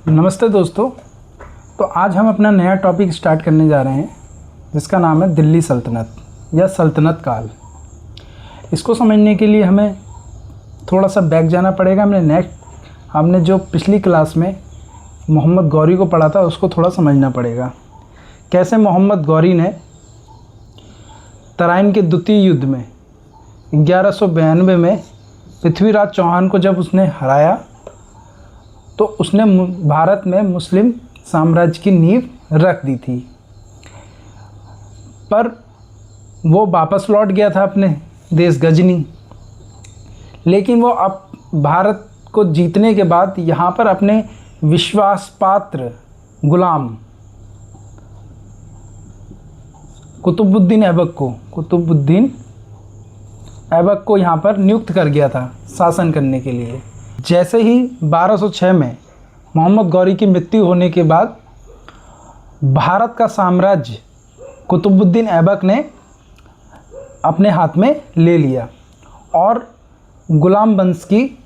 नमस्ते दोस्तों। तो आज हम अपना नया टॉपिक स्टार्ट करने जा रहे हैं जिसका नाम है दिल्ली सल्तनत या सल्तनत काल। इसको समझने के लिए हमें थोड़ा सा बैक जाना पड़ेगा। हमने जो पिछली क्लास में मोहम्मद गौरी को पढ़ा था उसको थोड़ा समझना पड़ेगा। कैसे मोहम्मद गौरी ने तराइन के द्वितीय युद्ध में 1192 में पृथ्वीराज चौहान को जब उसने हराया तो उसने भारत में मुस्लिम साम्राज्य की नींव रख दी थी। पर वो वापस लौट गया था अपने देश गजनी, लेकिन वो अब भारत को जीतने के बाद यहाँ पर अपने विश्वास पात्र गुलाम कुतुबुद्दीन ऐबक को यहाँ पर नियुक्त कर गया था शासन करने के लिए। जैसे ही 1206 में मोहम्मद गौरी की मृत्यु होने के बाद भारत का साम्राज्य कुतुबुद्दीन ऐबक ने अपने हाथ में ले लिया और गुलाम वंश की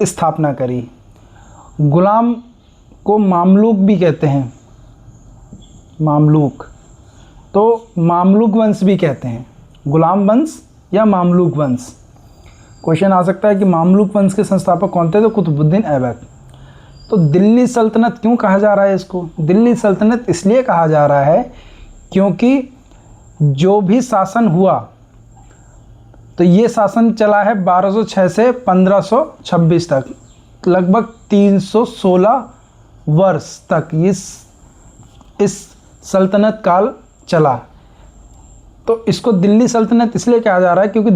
स्थापना करी। गुलाम को मामलूक भी कहते हैं, मामलूक, तो मामलूक वंश भी कहते हैं, गुलाम वंश या मामलूक वंश। क्वेश्चन आ सकता है कि मामलूक वंश के संस्थापक कौन थे? तो कुतुबुद्दीन ऐबक। तो दिल्ली सल्तनत क्यों कहा जा रहा है इसको? दिल्ली सल्तनत इसलिए कहा जा रहा है क्योंकि जो भी शासन हुआ तो ये शासन चला है 1206 से 1526 तक, लगभग 316 वर्ष तक इस सल्तनत काल चला। तो इसको दिल्ली सल्तनत इसलिए कहा जा रहा है क्योंकि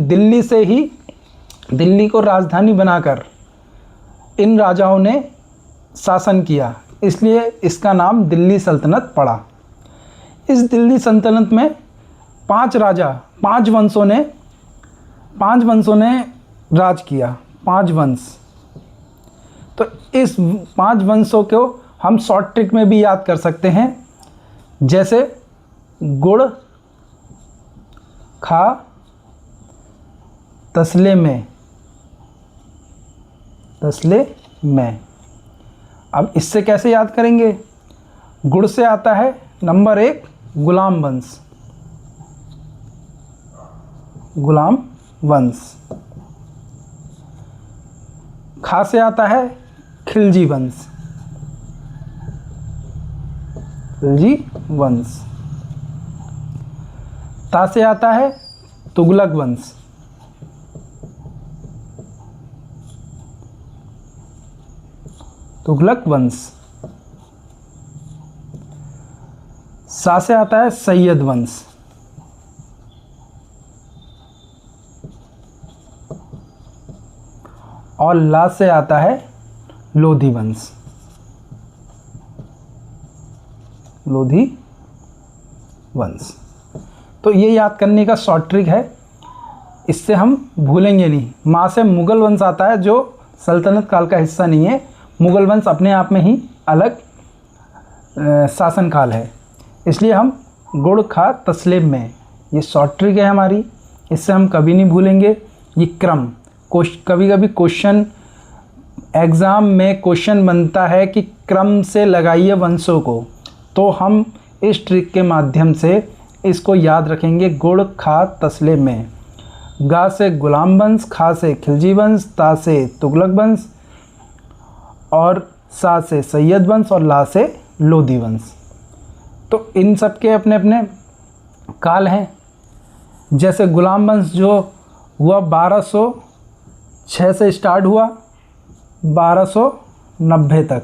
दिल्ली को राजधानी बनाकर इन राजाओं ने शासन किया, इसलिए इसका नाम दिल्ली सल्तनत पड़ा। इस दिल्ली सल्तनत में पांच वंशों ने राज किया, 5 वंश। तो इस 5 वंशों को हम शॉर्ट ट्रिक में भी याद कर सकते हैं, जैसे गुड़ खा तसले में। अब इससे कैसे याद करेंगे? गुड़ से आता है नंबर 1 गुलाम वंश। खा से आता है खिलजी वंश। ता से आता है तुगलक वंश। सा से आता है सैयद वंश। और ला से आता है लोधी वंश। तो ये याद करने का शॉर्ट ट्रिक है, इससे हम भूलेंगे नहीं। माँ से मुगल वंश आता है जो सल्तनत काल का हिस्सा नहीं है। मुगल वंश अपने आप में ही अलग शासन काल है, इसलिए हम गुड़ खा तसले में, ये शॉर्ट ट्रिक है हमारी, इससे हम कभी नहीं भूलेंगे। ये क्रम कभी कभी क्वेश्चन एग्ज़ाम में क्वेश्चन बनता है कि क्रम से लगाइए वंशों को, तो हम इस ट्रिक के माध्यम से इसको याद रखेंगे। गुड़ खा तसले में, गा से गुलाम वंश, खा से खिलजी वंश, ता से तुगलक वंश, और सा से सैयद वंश, और ला से लोधी वंश। तो इन सब के अपने अपने काल हैं। जैसे गुलाम वंश जो हुआ 1206 से स्टार्ट हुआ 1290 तक।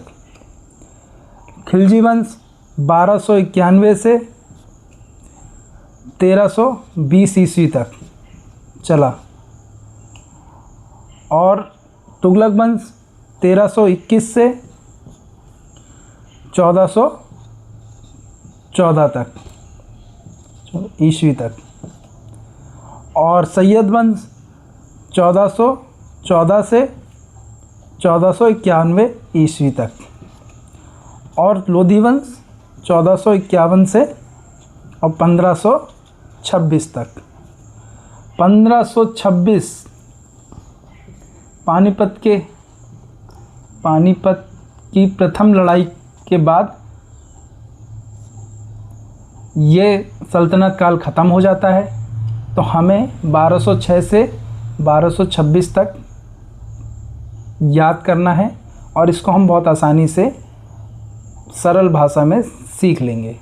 खिलजी वंश 1291 से 1320 ईस्वी तक चला। और तुगलक वंश 1321 से 1414 तक ईस्वी तक। और सैयद वंश 1414 से 1491 ईस्वी तक। और लोधी वंश 1451 से और 1526 तक। 1526 पानीपत की प्रथम लड़ाई के बाद ये सल्तनत काल ख़त्म हो जाता है। तो हमें 1206 से 1226 तक याद करना है और इसको हम बहुत आसानी से सरल भाषा में सीख लेंगे।